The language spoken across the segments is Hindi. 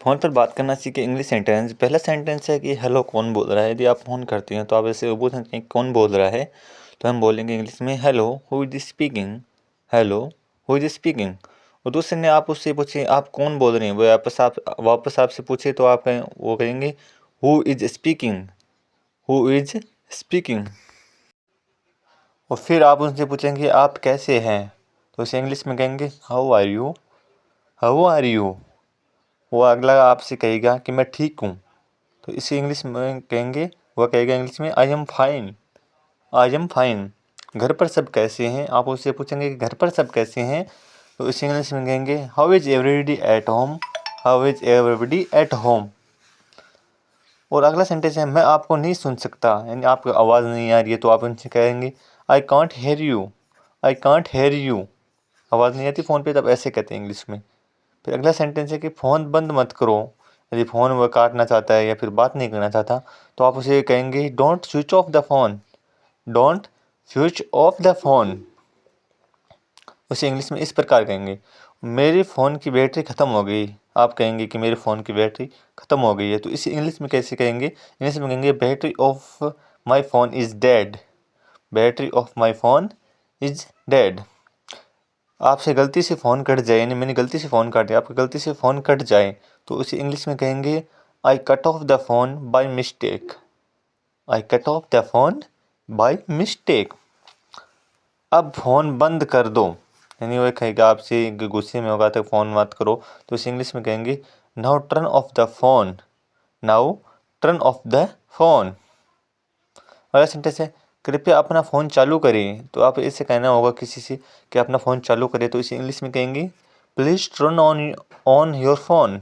फ़ोन पर बात करना सीखे इंग्लिश सेंटेंस। पहला सेंटेंस है कि हेलो कौन बोल रहा है। यदि आप फ़ोन करते हैं तो आप ऐसे पूछ सकते हैं कौन बोल रहा है, तो हम बोलेंगे इंग्लिश में hello who is speaking. Hello who is speaking. और दूसरे ने आप उससे पूछे आप कौन बोल रहे हैं, वो वापस आपसे पूछे तो आप वो कहेंगे who is speaking. Who is speaking. और फिर आप उनसे पूछेंगे आप कैसे हैं, तो उसे इंग्लिश में कहेंगे how are you. How are you. वो अगला आपसे कहेगा कि मैं ठीक हूँ, तो इसे इंग्लिश में कहेंगे, वह कहेगा इंग्लिश में I am fine. I am fine. घर पर सब कैसे हैं, आप उससे पूछेंगे कि घर पर सब कैसे हैं, तो इसे इंग्लिश में कहेंगे how is everybody at home. How is everybody at home. और अगला सेंटेंस है मैं आपको नहीं सुन सकता, यानी आपको आवाज़ नहीं आ रही है, तो आप उनसे कहेंगे I can't hair you. I can't hair you. आवाज़ नहीं आती फ़ोन पे, तब ऐसे कहते हैं इंग्लिश में। फिर अगला सेंटेंस है कि फ़ोन बंद मत करो। यदि फ़ोन वह काटना चाहता है या फिर बात नहीं करना चाहता, तो आप उसे कहेंगे don't switch off the phone. Don't switch off the phone. उसे इंग्लिश में इस प्रकार कहेंगे मेरे फ़ोन की बैटरी ख़त्म हो गई। आप कहेंगे कि मेरे फ़ोन की बैटरी ख़त्म हो गई है, तो इसे इंग्लिश में कैसे कहेंगे, इंग्लिश में कहेंगे battery of my phone is dead. Battery of my phone is dead. आपसे गलती से फ़ोन कट जाए, यानी मैंने गलती से फ़ोन काट दिया, आपकी गलती से फ़ोन कट जाए, तो उसे इंग्लिश में कहेंगे I cut off the phone by mistake. I cut off the phone by mistake. अब फ़ोन बंद कर दो, यानी वो कहेगा आपसे गुस्से में होगा तो फ़ोन मत करो, तो इसे इंग्लिश में कहेंगे now turn off the phone. Now turn off the phone. अगला सेंटेंस है कृपया अपना फ़ोन चालू करें, तो आप इसे कहना होगा किसी से कि अपना फ़ोन चालू करें, तो इसे इंग्लिश में कहेंगे please turn on your phone.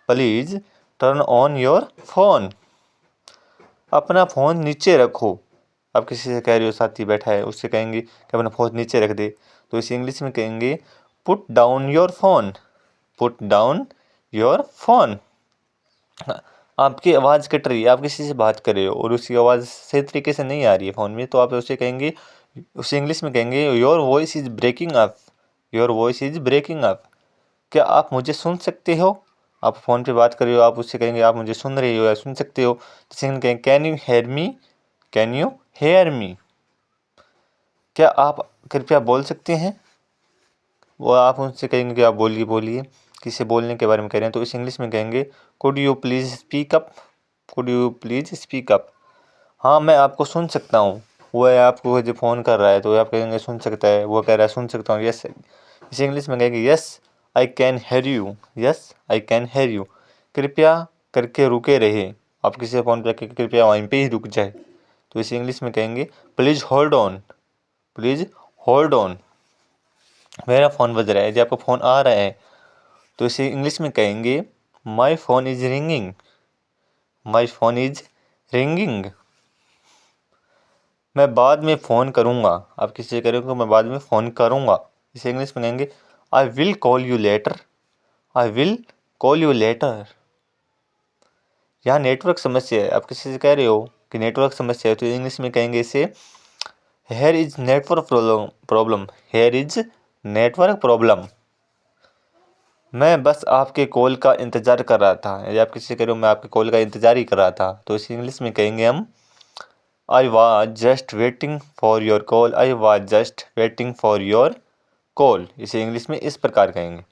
Please turn on your phone. अपना फ़ोन नीचे रखो। आप किसी से कह रहे हो, साथी बैठा है, उससे कहेंगे कि अपना फ़ोन नीचे रख दे, तो इसे इंग्लिश में कहेंगे put down your phone. Put down your phone. आपकी आवाज़ कट रही है, आप किसी से बात कर रहे हो और उसकी आवाज़ सही तरीके से नहीं आ रही है फ़ोन में, तो आप उसे कहेंगे, उसे इंग्लिश में कहेंगे your voice is breaking up. Your voice is breaking up. क्या आप मुझे सुन सकते हो। आप फ़ोन पे बात कर रहे हो, आप उससे कहेंगे आप मुझे सुन रहे हो या सुन सकते हो, तो कहेंगे can you hear me. Can you hear me. क्या आप कृपया बोल सकते हैं। वो आप उनसे कहेंगे कि आप बोलिए बोलिए, किसी बोलने के बारे में कह रहे हैं, तो इस इंग्लिश में कहेंगे could you please speak up. Could you please speak up. हाँ मैं आपको सुन सकता हूँ। वो है आपको जो फ़ोन कर रहा है, तो आप कहेंगे सुन सकता है, वो कह रहा है सुन सकता हूँ, यस। इसे इंग्लिश में कहेंगे yes I can hear you. Yes I can hear you. कृपया करके रुके रहे। आप किसी फ़ोन पर कृपया वहीं पे ही रुक जाए, तो इसे इंग्लिश में कहेंगे please hold on. Please hold on. मेरा फ़ोन बज रहा है, यदि आपका फ़ोन आ रहा है, तो इसे इंग्लिश में कहेंगे my phone is ringing. My phone is ringing. मैं बाद में फ़ोन करूँगा। आप किसी से करेंगे मैं बाद में फ़ोन करूँगा, इसे इंग्लिश में कहेंगे I will call you later. I will call you later. यहाँ नेटवर्क समस्या है, आप किसी से कह रहे हो कि नेटवर्क समस्या है, तो इंग्लिश में कहेंगे इसे here is network problem. Here is network problem. मैं बस आपके कॉल का इंतज़ार कर रहा था, यदि आप किसी से कह रहे हो मैं आपके कॉल का इंतज़ार ही कर रहा था, तो इसे इंग्लिश में कहेंगे हम I was just waiting for your call. I was just waiting for your call. इसे इंग्लिश में इस प्रकार कहेंगे।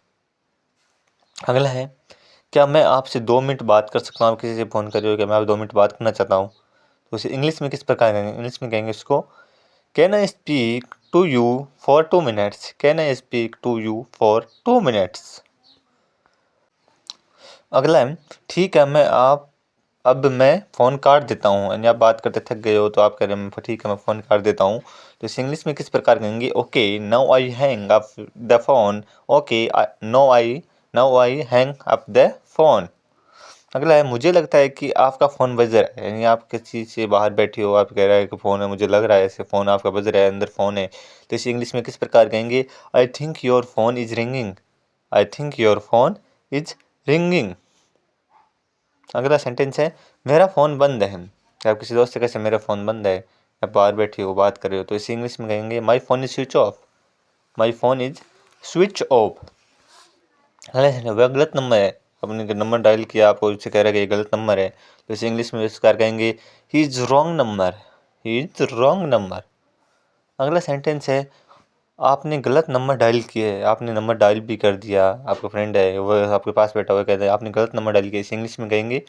अगला है क्या मैं आपसे 2 मिनट बात कर सकता हूँ। आप किसी से फ़ोन कर रहे हो कि मैं आप 2 मिनट बात करना चाहता हूँ, तो इसे इंग्लिश में किस प्रकार कहेंगे, इंग्लिश में कहेंगे इसको can I speak to you for 2 minutes. Can I speak to you for 2 minutes. अगला है ठीक है अब मैं फ़ोन काट देता हूँ, यानी आप बात करते थक गए हो, तो आप कह रहे हैं ठीक है मैं फ़ोन काट देता हूँ, तो इस इंग्लिश में किस प्रकार कहेंगे okay now I hang up the phone. Okay now I hang up the phone. अगला है मुझे लगता है कि आपका फ़ोन बज रहा है, यानी आप किसी से बाहर बैठे हो, आप कह रहे हैं कि फ़ोन है, मुझे लग रहा है ऐसे फ़ोन आपका बज रहा है, अंदर फ़ोन है, तो इसे इंग्लिश में किस प्रकार कहेंगे I think your phone is ringing. I think your phone is ringing. अगला सेंटेंस है मेरा फ़ोन बंद है। आप किसी दोस्त से कैसे मेरा फ़ोन बंद है, आप बाहर बैठे हो बात कर रहे हो, तो इसे इंग्लिश में कहेंगे my phone is switch off. My phone is switch off. वह गलत नंबर है, अपने नंबर डायल किया, आपको उससे कह रहा है कि ये गलत नंबर है, तो इसे इंग्लिश में इस प्रकार कहेंगे he is wrong number, he is wrong number. अगला सेंटेंस है आपने गलत नंबर डायल किया है, आपने नंबर डायल भी कर दिया, आपका फ्रेंड है वो आपके पास बैठा हुआ कहता है आपने गलत नंबर डायल किया, इसे इंग्लिश में कहेंगे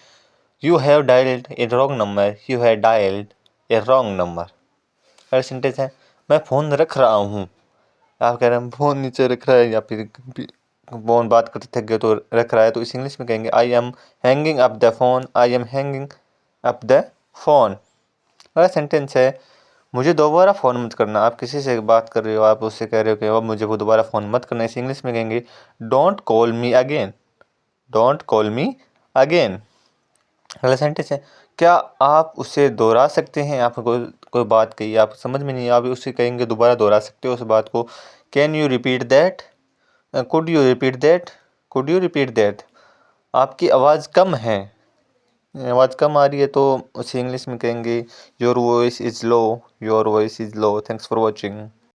you have dialled A wrong number, you have dialled A wrong number. अगला सेंटेंस है मैं फ़ोन रख रहा हूँ, आप कह रहे हैं फ़ोन नीचे रख रहा है या फिर फ़ोन बात करते थक गए तो रख रहा है, तो इस इंग्लिश में कहेंगे I am hanging up the phone, I am hanging up the phone. अगला सेंटेंस है मुझे दोबारा फ़ोन मत करना, आप किसी से बात कर रहे हो, आप उससे कह रहे हो कि अब मुझे वो दोबारा फ़ोन मत करना, इस इंग्लिश में कहेंगे don't call me again, don't call me again. अगला सेंटेंस है क्या आप उसे दोहरा सकते हैं, आपको कोई बात कही आप समझ में नहीं, आप उसे कहेंगे दोबारा दोहरा सकते हो उस बात को, can you repeat that, could you repeat that, could you repeat that. आपकी आवाज़ कम है, आवाज़ कम आ रही है, तो उसे इंग्लिश में कहेंगे your voice is low, your voice is low. Thanks for watching.